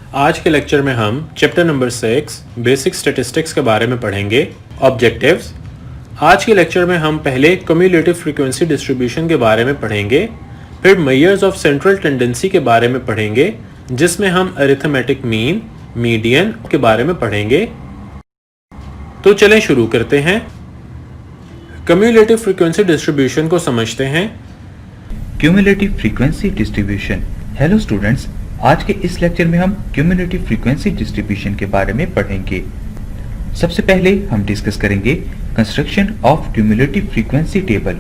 आज के लेक्चर में हम चैप्टर नंबर 6 बेसिक स्टैटिस्टिक्स के बारे में पढ़ेंगे। ऑब्जेक्टिव्स। आज के लेक्चर में हम पहले क्यूमुलेटिव फ्रीक्वेंसी डिस्ट्रीब्यूशन के बारे में पढ़ेंगे, फिर मेजर्स ऑफ सेंट्रल टेंडेंसी के बारे में पढ़ेंगे जिसमें हम अरिथमेटिक मीन, मीडियन के बारे में पढ़ेंगे। तो चलें शुरू करते हैं। क्यूमुलेटिव फ्रीक्वेंसी डिस्ट्रीब्यूशन को समझते हैं। Cumulative frequency distribution. Hello students, आज के इस लेक्चर में हम क्यूमुलेटिव फ्रीक्वेंसी डिस्ट्रीब्यूशन के बारे में पढ़ेंगे। सबसे पहले हम डिस्कस करेंगे construction of cumulative frequency table.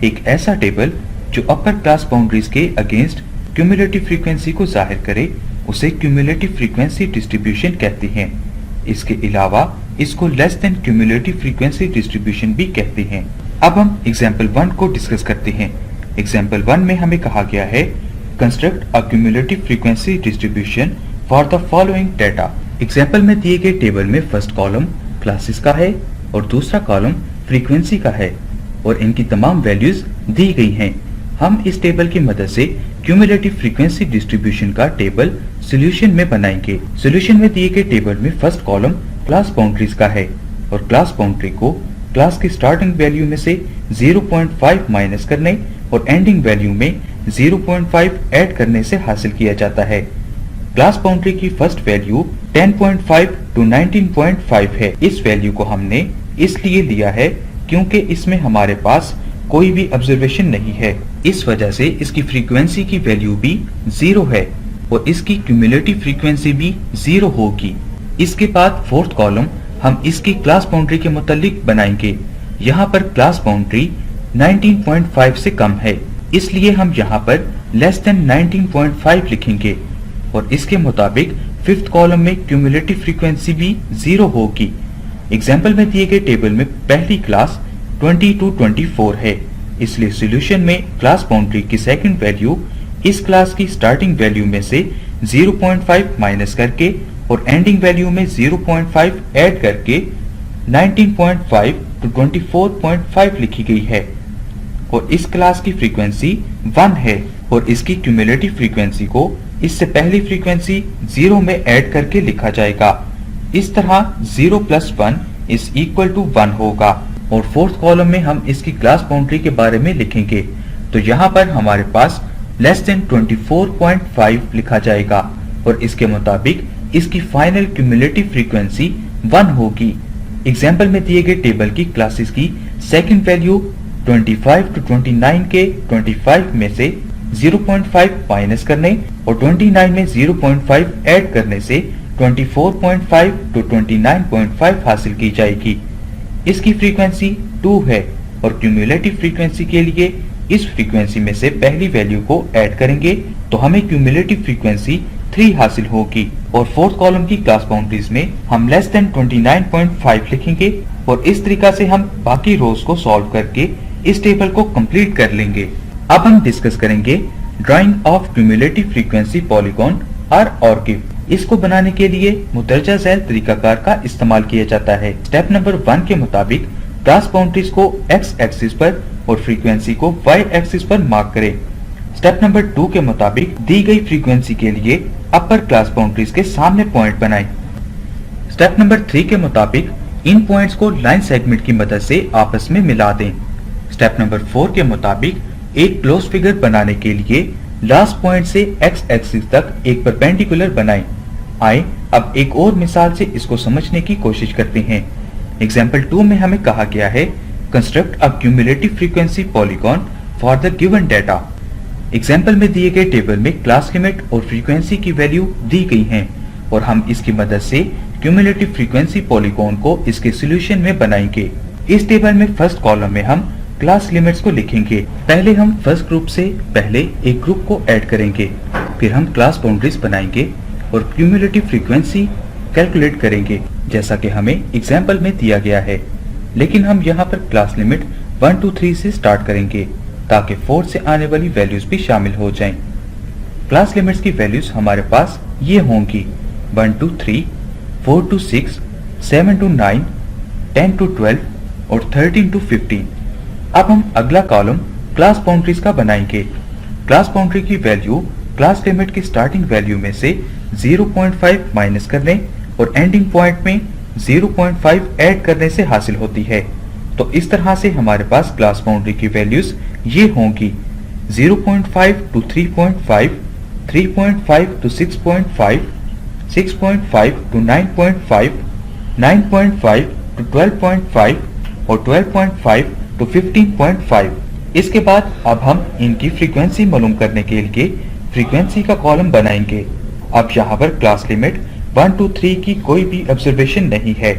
एक ऐसा टेबल जो अपर क्लास बाउंड्रीज के अगेंस्ट क्यूमुलेटिव फ्रीक्वेंसी को जाहिर करे उसे क्यूमुलेटिव फ्रीक्वेंसी डिस्ट्रीब्यूशन कहते हैं। इसके अलावा इसको less than cumulative frequency distribution भी कहते हैं। अब हम एग्जाम्पल 1 को डिस्कस करते हैं। एग्जाम्पल 1 में हमें कहा गया है construct a cumulative frequency distribution for the following data. Example में दिए गए टेबल में फर्स्ट कॉलम क्लासेस का है और दूसरा कॉलम फ्रीक्वेंसी का है और इनकी तमाम वैल्यूज दी गई हैं। हम इस टेबल की मदद से क्यूमुलेटिव फ्रीक्वेंसी डिस्ट्रीब्यूशन का टेबल सॉल्यूशन में बनाएंगे। सॉल्यूशन में दिए गए टेबल में फर्स्ट कॉलम क्लास बाउंड्रीज का है और क्लास बाउंड्री को क्लास की स्टार्टिंग वैल्यू में से 0.5 माइनस करने और एंडिंग वैल्यू में 0.5 ऐड करने से हासिल किया जाता है। क्लास बाउंड्री की फर्स्ट वैल्यू 10.5 टू 19.5 है। इस वैल्यू को हमने इसलिए लिया है क्योंकि इसमें हमारे पास कोई भी ऑब्जर्वेशन नहीं है। इस वजह से इसकी फ्रीक्वेंसी की वैल्यू भी 0 है और इसकी क्यूमुलेटिव फ्रीक्वेंसी भी 0 होगी। इसके बाद फोर्थ कॉलम हम इसकी क्लास बाउंड्री के मुतालिक बनाएंगे। यहाँ पर क्लास बाउंड्री 19.5 से कम है, इसलिए हम यहाँ पर लेस देन 19.5 लिखेंगे और इसके मुताबिक फिफ्थ कॉलम में क्यूमुलेटिव फ्रीक्वेंसी भी 0 होगी। एग्जाम्पल में दिए गए टेबल में पहली क्लास 20 to 24 है, इसलिए सॉल्यूशन में क्लास बाउंड्री की सेकंड वैल्यू इस क्लास की स्टार्टिंग वैल्यू में से 0.5 माइनस करके और एंडिंग वैल्यू में 0.5 ऐड करके 19.5 to 24.5 लिखी गई है और इस क्लास की फ्रीक्वेंसी 1 है और इसकी क्यूमुलेटिव फ्रीक्वेंसी को इससे पहली फ्रीक्वेंसी 0 में ऐड करके लिखा जाएगा। इस तरह 0 plus 1 is equal to 1 होगा और फोर्थ कॉलम में हम इसकी क्लास बाउंड्री के बारे में लिखेंगे। तो यहाँ पर हमारे पास लेस देन 24.5 लिखा जाएगा और इसके मुताबिक इसकी फाइनल क्यूमुलेटिव फ्रीक्वेंसी 1 होगी। एग्जाम्पल में दिए गए टेबल की क्लासेस की सेकंड वैल्यू 25 to 29 के 25 में से 0.5 माइनस करने और 29 में 0.5 ऐड करने से 24.5 to 29.5 हासिल की जाएगी। इसकी फ्रीक्वेंसी 2 है और क्यूमुलेटिव फ्रीक्वेंसी के लिए इस फ्रीक्वेंसी में से पहली वैल्यू को ऐड करेंगे तो हमें क्यूमुलेटिव फ्रीक्वेंसी 3 हासिल होगी और फोर्थ कॉलम की क्लास बाउंड्रीज में हम लेस देन 29.5 लिखेंगे और इस तरीका से हम बाकी रोज को सॉल्व करके इस टेबल को कंप्लीट कर लेंगे। अब हम डिस्कस करेंगे drying of cumulative frequency polygon और ऑर्किव। इसको बनाने के लिए मुदर्जा झैल तरीकाकार का इस्तेमाल किया जाता है। स्टेप नंबर 1 के मुताबिक क्लास बाउंड्रीज को x एक्सिस पर और फ्रीक्वेंसी को y एक्सिस पर मार्क करें। स्टेप नंबर 2 के मुताबिक दी गई फ्रीक्वेंसी के लिए अपर क्लास बाउंड्रीज के सामने पॉइंट बनाएं। स्टेप नंबर 3 के मुताबिक इन पॉइंट्स को लाइन सेगमेंट की मदद से आपस में मिला दें। स्टेप नंबर 4 के मुताबिक एक क्लोज फिगर बनाने के लिए लास्ट पॉइंट से x एक्सिस तक एक परपेंडिकुलर बनाएं। आए अब एक और मिसाल से इसको समझने की कोशिश करते हैं। एग्जाम्पल 2 में हमें कहा गया है construct a cumulative frequency polygon for the given data. Example में दिए गए टेबल में क्लास लिमिट और फ्रीक्वेंसी की वैल्यू दी गई हैं और हम इसकी मदद से क्यूमुलेटिव फ्रीक्वेंसी पॉलीगॉन को इसके सॉल्यूशन में बनाएंगे। इस टेबल में फर्स्ट कॉलम में हम क्लास लिमिट्स को लिखेंगे। पहले हम फर्स्ट ग्रुप से पहले एक ग्रुप को ऐड करेंगे, फिर हम क्लास बाउंड्रीज बनाएंगे और क्यूमुलेटिव फ्रीक्वेंसी कैलकुलेट करेंगे जैसा कि हमें एग्जाम्पल में दिया गया है। लेकिन हम यहाँ पर क्लास लिमिट 1 to 3 से स्टार्ट करेंगे ताकि 4 से आने वाली वैल्यूज भी शामिल हो जाएं। क्लास लिमिट्स की वैल्यूज हमारे पास ये होंगी 1 to 3, 4 to 6, 7 to 9, 10 to 12 और 13 to 15। अब हम अगला कॉलम क्लास बाउंड्रीज का बनाएंगे। क्लास बाउंड्री की वैल्यू क्लास लिमिट की स्टार्टिंग वैल्यू में से 0.5 माइनस करने और एंडिंग पॉइंट में 0.5 ऐड करने से हासिल होती है। तो इस तरह से हमारे पास क्लास बाउंड्री की वैल्यूज ये होंगी 0.5 to 3.5, 3.5 to 6.5, 6.5 to 9.5, 9.5 to 12.5 और 12.5 to 15.5। इसके बाद अब हम इनकी फ्रीक्वेंसी मालूम करने के लिए फ्रीक्वेंसी का कॉलम बनाएंगे। अब यहाँ पर क्लास लिमिट 1 to 3 की कोई भी ऑब्जर्वेशन नहीं है,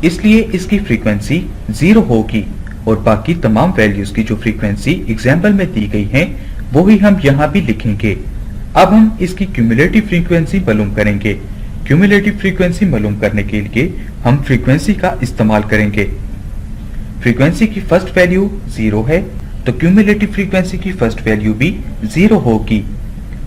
इसलिए इसकी फ्रीक्वेंसी 0 होगी और बाकी तमाम वैल्यूज की जो फ्रीक्वेंसी एग्जाम्पल में दी गई हैं वो ही हम यहाँ भी लिखेंगे। अब हम इसकी क्यूमुलेटिव फ्रीक्वेंसी मालूम करेंगे। क्यूमुलेटिव फ्रीक्वेंसी मालूम करने के लिए हम फ्रीक्वेंसी का इस्तेमाल करेंगे। फ्रीक्वेंसी की फर्स्ट वैल्यू 0 है तो क्यूमुलेटिव फ्रीक्वेंसी की फर्स्ट वैल्यू भी 0 होगी।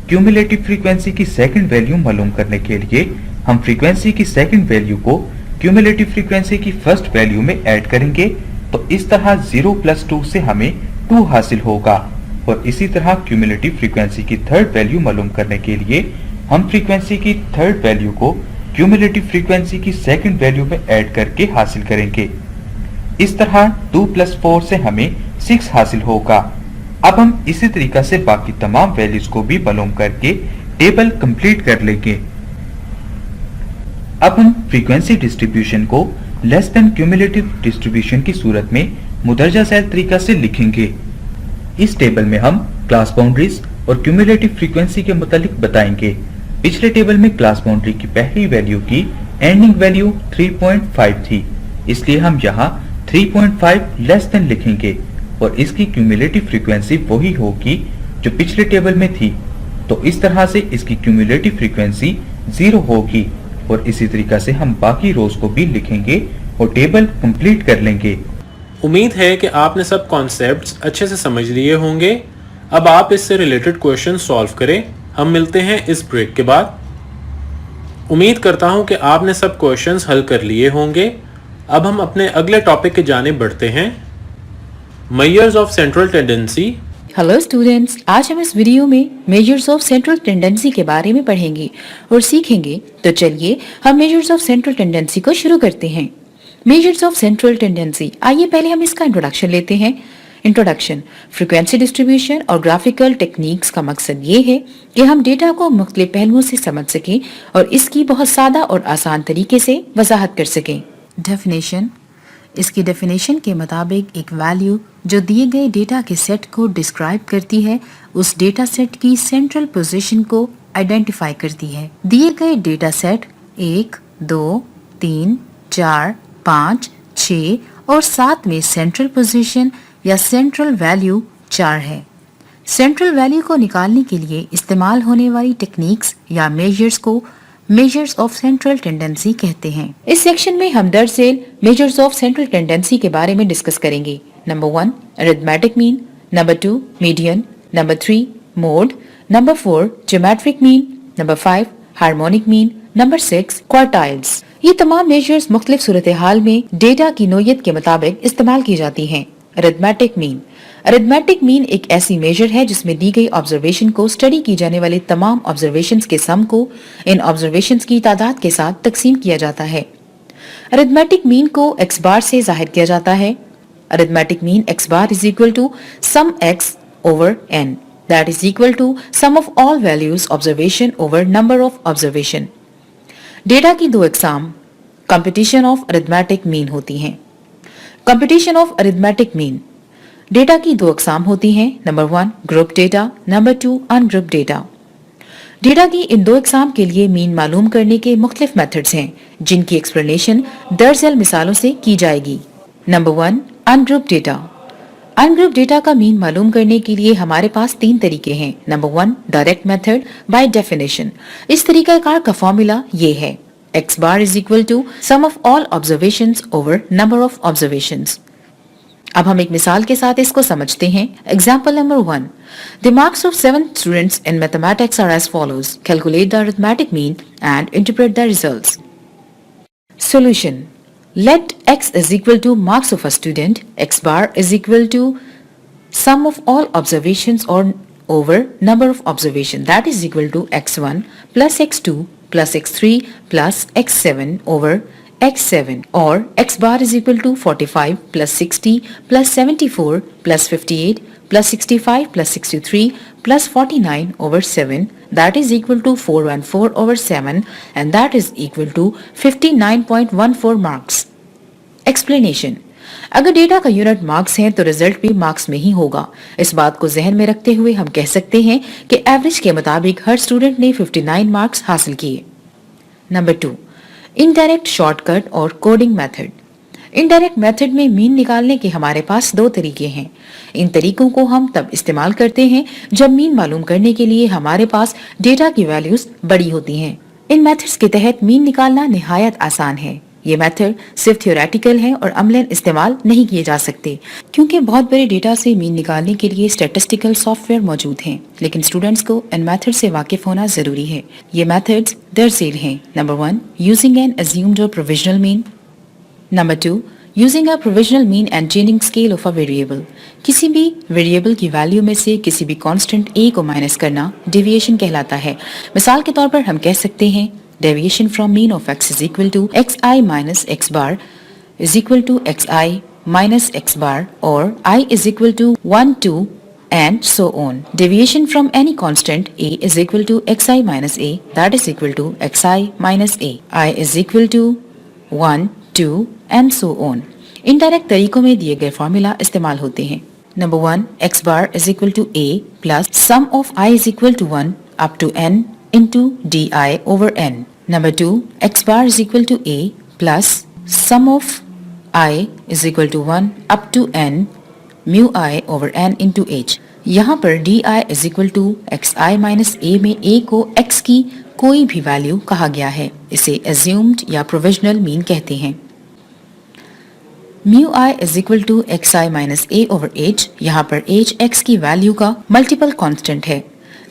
क्यूमुलेटिव फ्रीक्वेंसी की सेकंड वैल्यू मालूम करने के लिए हम फ्रीक्वेंसी की सेकंड वैल्यू को क्यूमुलेटिव फ्रीक्वेंसी की फर्स्ट वैल्यू में ऐड करेंगे, तो इस तरह 0 + 2 से हमें 2 हासिल होगा। और इसी तरह क्यूमुलेटिव फ्रीक्वेंसी की थर्ड वैल्यू मालूम करने के लिए हम फ्रीक्वेंसी की थर्ड वैल्यू को क्यूमुलेटिव फ्रीक्वेंसी की सेकंड वैल्यू में ऐड करके हासिल करेंगे। इस तरह 2 + 4 से हमें 6 हासिल होगा। अब हम इसी तरीका से बाकी तमाम वैल्यूज को भी मालूम करके टेबल कंप्लीट कर लेंगे। अब हम फ्रीक्वेंसी डिस्ट्रीब्यूशन को लेस देन क्यूमुलेटिव डिस्ट्रीब्यूशन की सूरत में मुदरजा झैल तरीका से लिखेंगे। इस टेबल में हम क्लास बाउंड्रीज और क्यूमुलेटिव फ्रीक्वेंसी के मुतालिक बताएंगे। पिछले टेबल में क्लास बाउंड्री की पहली वैल्यू की एंडिंग वैल्यू 3.5 थी, इसलिए हम यहाँ 3.5 लेस देन लिखेंगे और इसकी क्यूमुलेटिव फ्रीक्वेंसी वही होगी जो पिछले टेबल में थी। तो इस तरह से इसकी क्यूमुलेटिव फ्रीक्वेंसी 0 होगी और इसी तरीका से हम बाकी रोज को भी लिखेंगे और टेबल कंप्लीट कर लेंगे। उम्मीद है कि आपने सब कॉन्सेप्ट्स अच्छे से समझ लिए होंगे। अब आप इससे रिलेटेड क्वेश्चन सॉल्व करें। हम मिलते हैं इस ब्रेक के बाद। उम्मीद करता हूं कि आपने सब क्वेश्चंस हल कर लिए होंगे। अब हम अपने अगले टॉपिक की जानिब बढ़ते हैं, measures of central tendency. Hello students, आज हम इस वीडियो में मेजर्स ऑफ सेंट्रल टेंडेंसी के बारे में पढ़ेंगे और सीखेंगे। तो चलिए हम मेजर्स ऑफ सेंट्रल टेंडेंसी को शुरू करते हैं। मेजर्स ऑफ सेंट्रल टेंडेंसी, आइए पहले हम इसका इंट्रोडक्शन लेते हैं। इंट्रोडक्शन। फ्रीक्वेंसी डिस्ट्रीब्यूशन और ग्राफिकल टेक्निक्स का मकसद ये है कि हम डेटा को मुख्तलिफ पहलुओं से समझ सकें और इसकी बहुत सादा और आसान तरीके से वजाहत कर सकें। डेफिनेशन। इसकी डेफिनेशन के मुताबिक एक वैल्यू जो दिए गए डेटा के सेट को डिस्क्राइब करती है, उस डेटा सेट की सेंट्रल पोजीशन को आइडेंटिफाई करती है। दिए गए डेटा सेट 1, 2, 3, 4, 5, 6 और 7 में सेंट्रल पोजीशन या सेंट्रल वैल्यू 4 है। सेंट्रल वैल्यू को निकालने के लिए इस्तेमाल होने वाली टेक्निक्स या मेजर्स को मेजर्स ऑफ सेंट्रल टेंडेंसी कहते हैं। इस सेक्शन में हम दरअसल मेजर्स ऑफ सेंट्रल टेंडेंसी के बारे में डिस्कस करेंगे। Number 1 arithmetic mean, number 2 median, number 3 mode, number 4 geometric mean, number 5 harmonic mean, number 6 quartiles. ये तमाम मेजर्स मुख्तलिफ सूरत हाल में डेटा की नोयत के मुताबिक इस्तेमाल की जाती हैं। Arithmetic mean. अरिथमेटिक मीन एक ऐसी मेजर है जिसमें दी गई ऑब्जर्वेशन को स्टडी की जाने वाले तमाम ऑब्जर्वेशंस के सम को इन ऑब्जर्वेशंस की तादाद के साथ तकसीम किया जाता है। अरिथमेटिक मीन को x बार से जाहिर किया जाता है। Arithmetic mean x bar is equal to sum x over n, that is equal to sum of all values observation over number of observation. Data की दो अक़साम कंप्यूटेशन ऑफ अरिथमेटिक मीन होती हैं। Computation of arithmetic mean. Data की दो अक़साम होती हैं। Number 1 group data, number 2 ungroup data. Data की इन दो अक़साम के लिए मीन मालूम करने के मुख्तलिफ मेथड्स हैं जिनकी एक्सप्लेनेशन दरअसल मिसालों से की जाएगी। Number 1 ungroup data. Ungroup data का मीन मालूम करने के लिए हमारे पास 3 तरीके हैं। Number 1 direct method by definition. इस तरीकाकार का फॉर्मूला ये है x bar is equal to sum of all observations over number of observations। अब हम एक मिसाल के साथ इसको समझते हैं। Example number 1, the marks of 7 students in mathematics are as follows. Calculate the arithmetic mean and interpret the results. Solution. Let x is equal to marks of a student. X bar is equal to sum of all observations or over number of observation, that is equal to x1 plus x2 plus x3 plus x7 over x7 or x bar is equal to 45 plus 60 plus 74 plus 58 plus 65 plus 63 plus 49 over 7 that is equal to 414 over 7 and that is equal to 59.14 marks. Explanation. अगर data का unit marks है तो result भी marks में ही होगा। इस बात को जहन में रखते हुए हम कह सकते हैं कि एवरेज के मुताबिक हर स्टूडेंट ने 59 मार्क्स हासिल किए। नंबर 2, इनडायरेक्ट शॉर्टकट और कोडिंग मेथड। इनडायरेक्ट मेथड में मीन निकालने के हमारे पास 2 तरीके हैं। इन तरीकों को हम तब इस्तेमाल करते हैं जब मीन मालूम करने के लिए हमारे पास डेटा की वैल्यूज बड़ी होती हैं। इन मेथड्स के तहत मीन निकालना निहायत आसान है। ये मेथड सिर्फ थ्योरेटिकल है और अमलन इस्तेमाल नहीं किए जा सकते क्योंकि बहुत बड़े डेटा से मीन निकालने के लिए स्टैटिस्टिकल सॉफ्टवेयर मौजूद हैं, लेकिन स्टूडेंट्स को इन मेथड से वाकिफ होना जरूरी है। ये मेथड्स दरअसल हैं। नंबर 1, यूजिंग एन अज्यूम्ड और provisional mean. Number 2, using a provisional mean and changing scale of a variable. किसी भी वेरिएबल की वैल्यू में से किसी भी कांस्टेंट a को माइनस करना डेविएशन कहलाता है। मिसाल के तौर पर हम कह सकते हैं deviation from mean of x is equal to xi minus x bar is equal to xi minus x bar or I is equal to 1, 2 and so on. Deviation from any constant a is equal to xi minus a that is equal to xi minus a. I is equal to 1, 2 and so on. Indirect तरीकों में दिए गए formula इस्तेमाल होते हैं। Number 1, x bar is equal to a plus sum of I is equal to 1 up to n into di over n. Number 2, x bar is equal to a plus sum of I is equal to 1 up to n mu I over n into h. यहाँ पर di is equal to xi minus a में a को x की कोई भी value कहा गया है। इसे assumed या provisional mean कहते हैं। mu I is equal to xi minus a over h। यहाँ पर h x की वैल्यू का मल्टीपल कांस्टेंट है।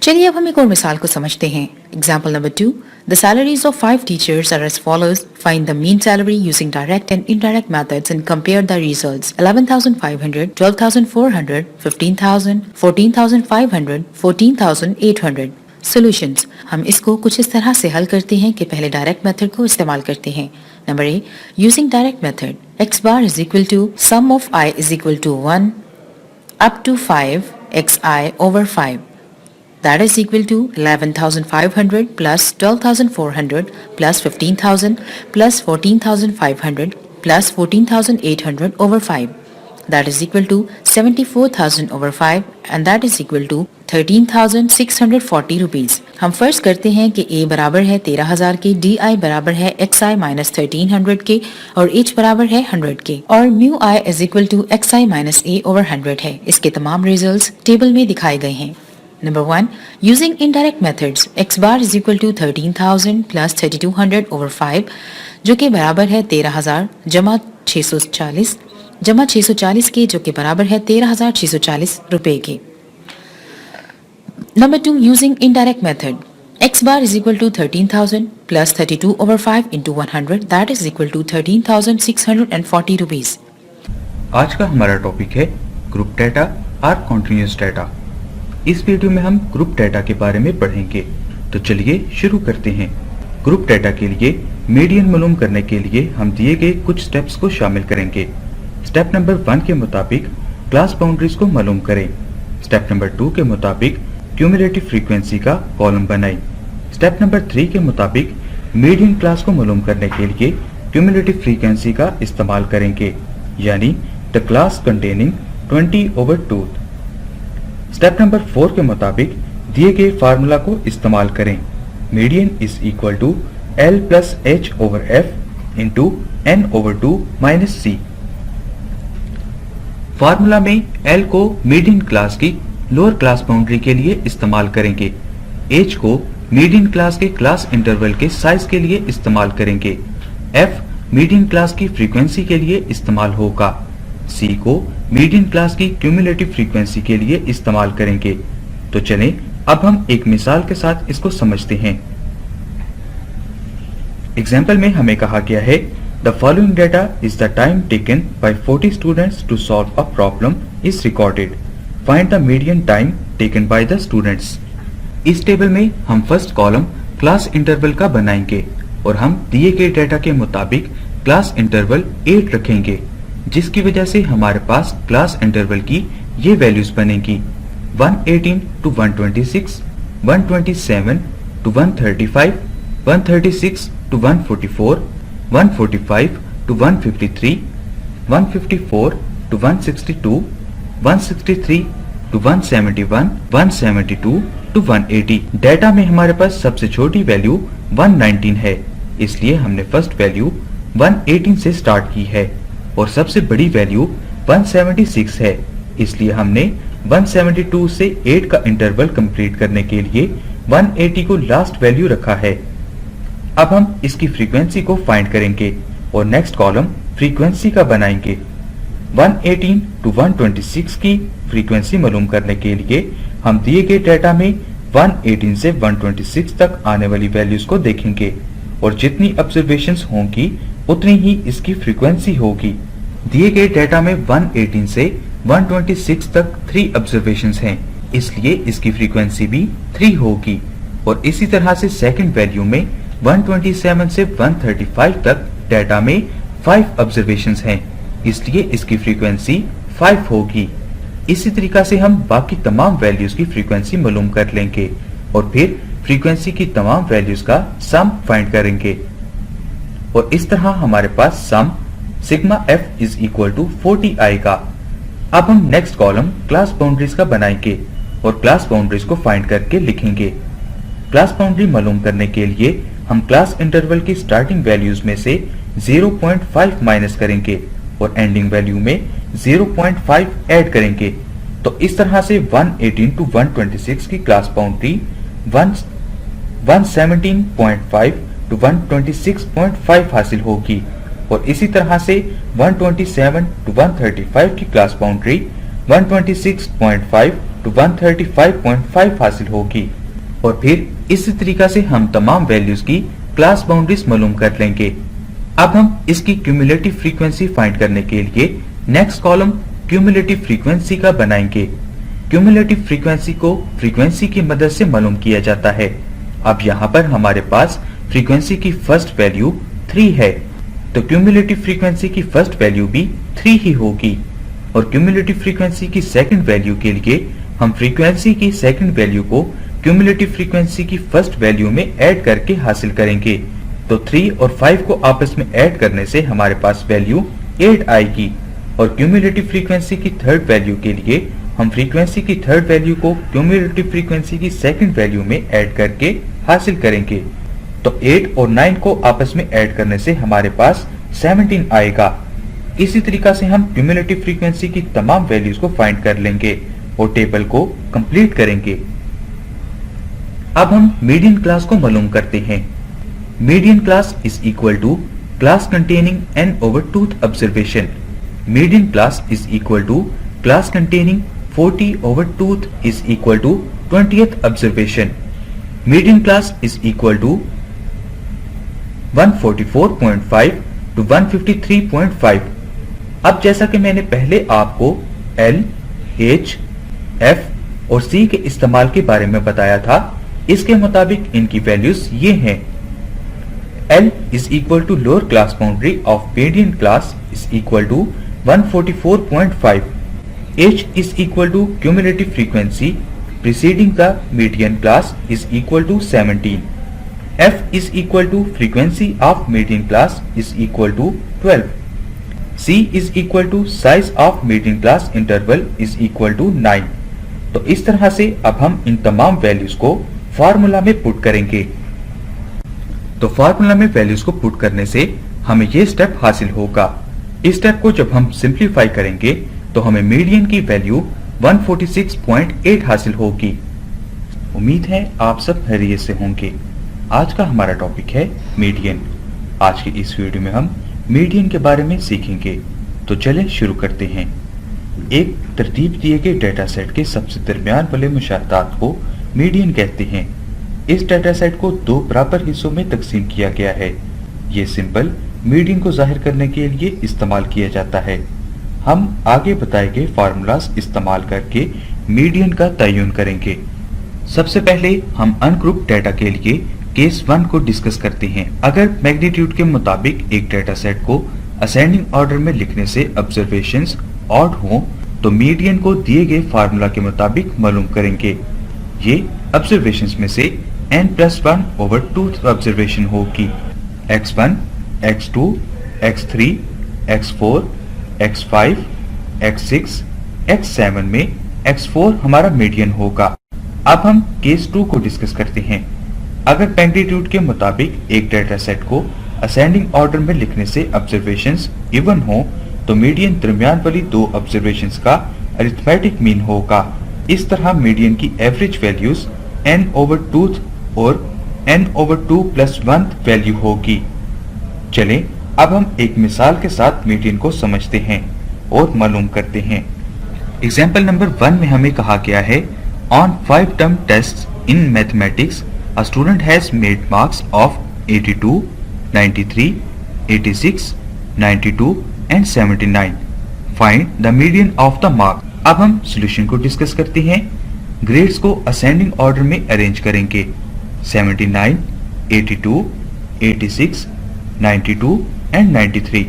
चलिए अब हम एक और मिसाल को समझते हैं। Example number 2. The salaries of 5 teachers are as follows. Find the mean salary using direct and indirect methods and compare the results. 11,500, 12,400, 15,000, 14,500, 14,800. Solutions. हम इसको कुछ इस तरह से हल करते हैं कि पहले डायरेक्ट मेथड को इस्तेमाल करते हैं। Number A. Using direct method. X bar is equal to sum of I is equal to 1 up to 5 xi over 5. That is equal to 11,500 plus 12,400 plus 15,000 plus 14,500 plus 14,800 over 5. That is equal to 74,000 over 5 and that is equal to 13,640 rupees. हम फर्ज करते हैं कि a बराबर है 13,000 के, di बराबर है xi minus 1300 के और h बराबर है 100 के और mu I is equal to xi minus a over 100 है। इसके तमाम रिजल्ट्स टेबल में दिखाए गए हैं। Number 1, using indirect methods, x bar is equal to 13,000 plus 3,200 over 5 जो कि बराबर है 13,000 जमा 640 के जो कि बराबर है 13,640 रुपए के। Number 2, using indirect method, x bar is equal to 13,000 plus 32 over 5 into 100 that is equal to 13,640 rupees. आज का हमारा टॉपिक है ग्रुप डाटा और कॉन्टिन्यूस डाटा। इस वीडियो में हम ग्रुप डाटा के बारे में पढ़ेंगे, तो चलिए शुरू करते हैं। ग्रुप डाटा के लिए मीडियन मालूम करने के लिए हम दिए गए कुछ स्टेप्स को शामिल करेंगे। स्टेप नंबर 1 के मुताबिक क्लास बाउंड्रीज को मालूम करें। स्टेप नंबर 2 के मुताबिक क्यूमुलेटिव फ्रीक्वेंसी का कॉलम बनाएं। स्टेप नंबर 3 के मुताबिक मीडियन क्लास को मालूम करने के लिए क्यूमुलेटिव फ्रीक्वेंसी का इस्तेमाल करेंगे, यानी the class containing 20/2। Step number 4 के मुताबिक दिए गए फार्मूला को इस्तेमाल करें। Median is equal to L plus H over F into N/2 minus C। Formula में L को मीडियन क्लास की लोअर क्लास बाउंड्री के लिए इस्तेमाल करेंगे, H को मीडियन क्लास के क्लास इंटरवल के साइज के लिए इस्तेमाल करेंगे, F मीडियन क्लास की फ्रीक्वेंसी के लिए इस्तेमाल होगा, C को मीडियन क्लास की क्यूमुलेटिव फ्रीक्वेंसी के लिए इस्तेमाल करेंगे। तो चलें अब हम एक मिसाल के साथ इसको समझते हैं। एग्जाम्पल में हमें कहा गया है the following data is the time taken by 40 students to solve a problem is recorded, find the median time taken by the students. इस टेबल में हम फर्स्ट कॉलम क्लास इंटरवल का बनाएंगे और हम दिए गए डेटा के मुताबिक क्लास इंटरवल 8 रखेंगे, जिसकी वजह से हमारे पास क्लास इंटरवल की ये वैल्यूज बनेगी 118 to 126, 127 to 135, 136 to 144, 145 to 153, 154 to 162, 163 to 171, 172 to 180। Data में हमारे पास सबसे छोटी वैल्यू 119 है, इसलिए हमने फर्स्ट वैल्यू 118 से स्टार्ट की है और सबसे बड़ी वैल्यू 176 है, इसलिए हमने 172 से 8 का इंटरवल कंप्लीट करने के लिए 180 को लास्ट वैल्यू रखा है। अब हम इसकी फ्रीक्वेंसी को फाइंड करेंगे और नेक्स्ट कॉलम फ्रीक्वेंसी का बनाएंगे। 118 टू 126 की फ्रीक्वेंसी मालूम करने के लिए हम दिए गए डेटा में 118 से 126 तक आने वाली वैल्यूज को देखेंगे और जितनी ऑब्जर्वेशंस होंगी उतनी ही इसकी फ्रीक्वेंसी होगी। दिए गए डेटा में 118 से 126 तक 3 ऑब्जर्वेशंस हैं, इसलिए इसकी फ्रीक्वेंसी भी 3 होगी और इसी तरह से सेकंड वैल्यू में 127 से 135 तक डेटा में 5 ऑब्जर्वेशंस हैं, इसलिए इसकी फ्रीक्वेंसी 5 होगी। इसी तरीका से हम बाकी तमाम वैल्यूज की फ्रीक्वेंसी मालूम कर लेंगे और फिर फ्रीक्वेंसी की तमाम वैल्यूज का सम फाइंड करेंगे और इस तरह हमारे पास sum sigma F is equal to 40 आएगा। अब हम नेक्स्ट कॉलम क्लास बाउंड्रीज का बनाएंगे और क्लास बाउंड्रीज को फाइंड करके लिखेंगे। क्लास बाउंड्री मालूम करने के लिए हम क्लास इंटरवल की स्टार्टिंग वैल्यूज में से 0.5 माइनस करेंगे और एंडिंग वैल्यू में 0.5 ऐड करेंगे। तो इस तरह से 118 टू 126 की क्लास बाउंड्री 117.5 टू 126.5 हासिल होगी और इसी तरह से 127 टू 135 की क्लास बाउंड्री 126.5 टू 135.5 हासिल होगी और फिर इसी तरीका से हम तमाम वैल्यूज की क्लास बाउंड्रीज मालूम कर लेंगे। अब हम इसकी क्यूमुलेटिव फ्रीक्वेंसी फाइंड करने के लिए नेक्स्ट कॉलम क्यूमुलेटिव फ्रीक्वेंसी का बनाएंगे। क्यूमुलेटिव फ्रीक्वेंसी को फ्रीक्वेंसी की मदद से मालूम किया जाता है। अब यहाँ पर हमारे पास फ्रीक्वेंसी की फर्स्ट वैल्यू 3 है, तो क्यूमुलेटिव फ्रीक्वेंसी की फर्स्ट वैल्यू भी 3 ही होगी और क्यूमुलेटिव फ्रीक्वेंसी की सेकंड वैल्यू के लिए हम फ्रीक्वेंसी की सेकंड वैल्यू को क्यूमुलेटिव फ्रीक्वेंसी की फर्स्ट वैल्यू में ऐड करके हासिल करेंगे। तो 3 और 5 को आपस में ऐड करने से हमारे पास वैल्यू 8 आएगी और क्यूमुलेटिव फ्रीक्वेंसी की थर्ड वैल्यू के लिए हम फ्रीक्वेंसी की थर्ड वैल्यू को क्यूमुलेटिव फ्रीक्वेंसी की सेकंड वैल्यू में ऐड करके हासिल करेंगे। तो 8 और 9 को आपस में ऐड करने से हमारे पास 17 आएगा। इसी तरीका से हम क्यूमुलेटिव फ्रीक्वेंसी की तमाम वैल्यूज को फाइंड कर लेंगे और टेबल को कंप्लीट करेंगे। अब हम मीडियन क्लास को मालूम करते हैं। Median class is equal to class containing n over 2th observation. Median class is equal to class containing 40 over 2th is equal to 20th observation. Median class is equal to 144.5 to 153.5. अब जैसा कि मैंने पहले आपको L, H, F और C के इस्तेमाल के बारे में बताया था, इसके मुताबिक इनकी वैल्यूज ये हैं। L is equal to lower class boundary of median class is equal to 144.5. H is equal to cumulative frequency preceding the median class is equal to 17. F is equal to frequency of median class is equal to 12. C is equal to size of median class interval is equal to 9. तो इस तरह से अब हम इन तमाम values को formula में put करेंगे। तो फार्मूला में वैल्यूज को पुट करने से हमें ये स्टेप हासिल होगा। इस स्टेप को जब हम सिंप्लीफाई करेंगे तो हमें मीडियन की वैल्यू 146.8 हासिल होगी। उम्मीद है आप सब खैरियत से होंगे। आज का हमारा टॉपिक है मीडियन। आज की इस वीडियो में हम मीडियन के बारे में सीखेंगे। तो चलें शुरू करते हैं। एक तरतीब दिए गए डेटा सेट के सबसे दरमियान वाले मुशाहदात को मीडियन कहते हैं। इस डेटा सेट को 2 बराबर हिस्सों में तकसीम किया गया है। ये सिंबल मीडियन को जाहिर करने के लिए इस्तेमाल किया जाता है। हम आगे बताए गए फार्मूलाज इस्तेमाल करके मीडियन का तयन करेंगे। सबसे पहले हम अनग्रुप डेटा के लिए केस 1 को डिस्कस करते हैं। अगर मैग्नीट्यूड के मुताबिक एक डेटा सेट को असेंडिंग ऑर्डर में लिखने से ऑब्जर्वेशंस ऑड हो तो मीडियन को दिए गए फार्मूला के मुताबिक मालूम करेंगे। ये ऑब्जर्वेशंस में से n+1/2 ऑब्जर्वेशन होगी। x1, x2, x3, x4, x5, x6, x7 में x4 हमारा मीडियन होगा। अब हम केस 2 को डिस्कस करते हैं। अगर मैग्नीट्यूड के मुताबिक एक डेटा सेट को असेंडिंग ऑर्डर में लिखने से ऑब्जर्वेशंस इवन हो तो मीडियन दरमियान वाली दो ऑब्जर्वेशंस का अरिथमेटिक मीन होगा। इस तरह मीडियन की एवरेज वैल्यूज n/2 और n/2+1 वैल्यू होगी। चलें अब हम एक मिसाल के साथ मीडियन को समझते हैं और मालूम करते हैं। एग्जाम्पल नंबर 1 में हमें कहा गया है on 5 term test in mathematics a student has made marks of 82, 93, 86, 92 and 79. Find the median of the mark. अब हम सॉल्यूशन को डिस्कस करते हैं। ग्रेड्स को असेंडिंग ऑर्डर में अरेंज करेंगे। 79, 82, 86, 92 and 93।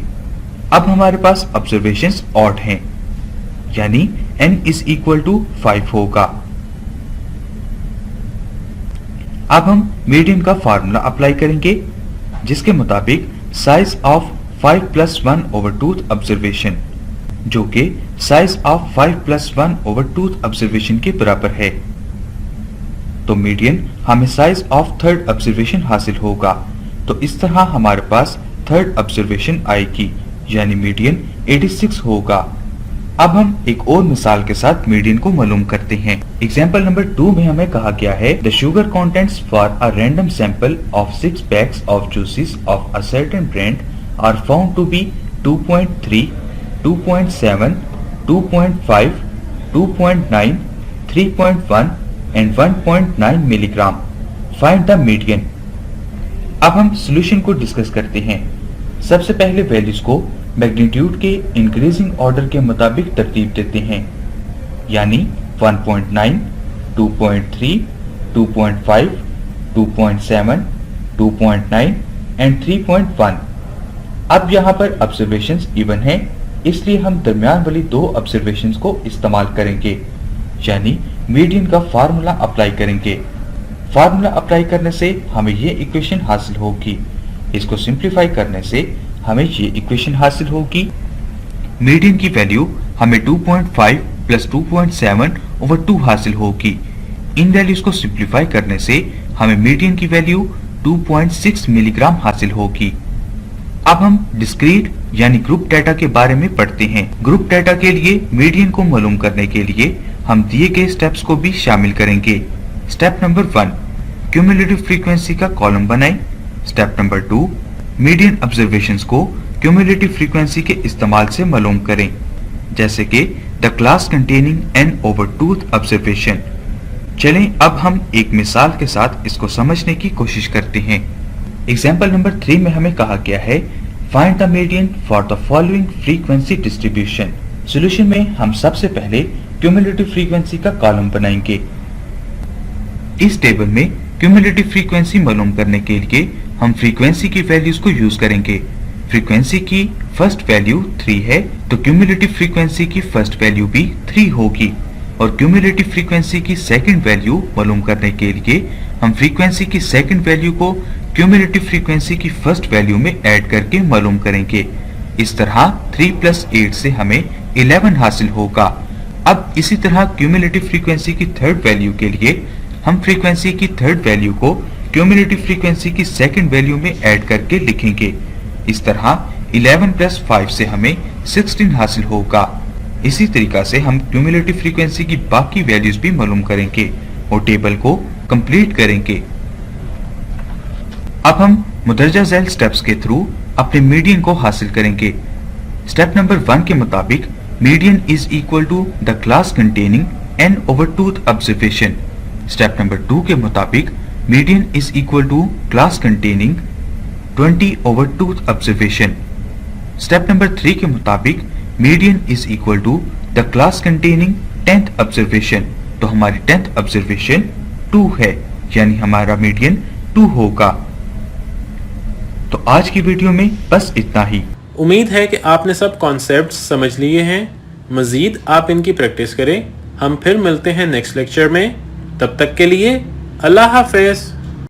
अब हमारे पास ऑब्जर्वेशंस ऑड हैं, यानी n=5 होगा। अब हम मीडियन का फार्मूला अप्लाई करेंगे जिसके मुताबिक साइज ऑफ 5+1/2 ऑब्जर्वेशन जो कि साइज ऑफ 5+1/2 ऑब्जर्वेशन के बराबर है। तो मीडियन हमें साइज ऑफ थर्ड ऑब्जर्वेशन हासिल होगा। तो इस तरह हमारे पास थर्ड ऑब्जर्वेशन आएगी, यानी मीडियन 86 होगा। अब हम एक और मिसाल के साथ मीडियन को मालूम करते हैं। एग्जाम्पल नंबर 2 में हमें कहा गया है the sugar contents for a random sample of 6 bags of juices of a certain brand are found to be 2.3, 2.7, 2.5, 2.9, 3.1 and 1.9 milligram. Find the median. अब हम सॉल्यूशन को डिस्कस करते हैं। सबसे पहले वैल्यूज को मैग्नीट्यूड के इंक्रीजिंग ऑर्डर के मुताबिक तरतीब देते हैं, यानी 1.9, 2.3, 2.5, 2.7, 2.9 एंड 3.1। अब यहाँ पर ऑब्जर्वेशंस इवन हैं, इसलिए हम दरमियान वाली दो ऑब्जर्वेशंस को इस्तेमाल करेंगे, यानी मीडियन का फार्मूला अप्लाई करेंगे। फार्मूला अप्लाई करने से हमें ये इक्वेशन हासिल होगी। इसको सिंप्लीफाई करने से हमें ये इक्वेशन हासिल होगी। मीडियन की वैल्यू हमें 2.5 + 2.7/2 हासिल होगी। इन वैल्यूज को सिंप्लीफाई करने से हमें मीडियन की वैल्यू 2.6 मिलीग्राम हासिल होगी। अब हम डिस्क्रीट यानी ग्रुप डाटा के बारे में पढ़ते हैं। ग्रुप डाटा के लिए मीडियन को मालूम करने के लिए हम दिए गए स्टेप्स को भी शामिल करेंगे। स्टेप नंबर 1, क्यूमुलेटिव फ्रीक्वेंसी का कॉलम बनाएं। स्टेप नंबर 2, मीडियन ऑब्जर्वेशंस को क्यूमुलेटिव फ्रीक्वेंसी के इस्तेमाल से मालूम करें, जैसे कि the class containing n/2 observation. चलें अब हम एक मिसाल के साथ इसको समझने की कोशिश करते हैं। एग्जाम्पल नंबर 3 में हमें कहा गया है find the median for the following frequency distribution. Solution में हम सबसे पहले क्यूमुलेटिव फ्रीक्वेंसी का कॉलम बनाएंगे। इस टेबल में क्यूमुलेटिव फ्रीक्वेंसी मालूम करने के लिए हम फ्रीक्वेंसी की वैल्यूज को यूज करेंगे। फ्रीक्वेंसी की फर्स्ट वैल्यू 3 है, तो क्यूमुलेटिव फ्रीक्वेंसी की फर्स्ट वैल्यू भी 3 होगी। और क्यूमुलेटिव फ्रीक्वेंसी की सेकंड वैल्यू मालूम करने के लिए हम फ्रीक्वेंसी की सेकंड वैल्यू को क्यूमुलेटिव फ्रीक्वेंसी की फर्स्ट वैल्यू में ऐड करके मालूम करेंगे। इस तरह 3 + 8 से हमें 11 हासिल होगा। अब इसी तरह क्यूमुलेटिव फ्रीक्वेंसी की थर्ड वैल्यू के लिए हम फ्रीक्वेंसी की थर्ड वैल्यू को क्यूमुलेटिव फ्रीक्वेंसी की सेकंड वैल्यू में ऐड करके लिखेंगे। इस तरह 11 + 5 से हमें 16 हासिल होगा। इसी तरीका से हम क्यूमुलेटिव फ्रीक्वेंसी की बाकी वैल्यूज भी मालूम करेंगे और टेबल को कंप्लीट करेंगे। अब हम मुदर्जा झैल स्टेप्स के थ्रू अपने मीडियन को हासिल करेंगे। स्टेप नंबर 1 के मुताबिक median is equal to the class containing n/2 observation. Step number 2 के मुताबिक median is equal to class containing 20/2 observation. Step number 3 के मुताबिक median is equal to the class containing 10th observation. तो हमारी 10th observation 2 है, यानी हमारा median 2 होगा। तो आज की वीडियो में बस इतना ही। उम्मीद है कि आपने सब कॉन्सेप्ट्स समझ लिए हैं। मजीद आप इनकी प्रैक्टिस करें। हम फिर मिलते हैं नेक्स्ट लेक्चर में। तब तक के लिए अल्लाह हाफिज।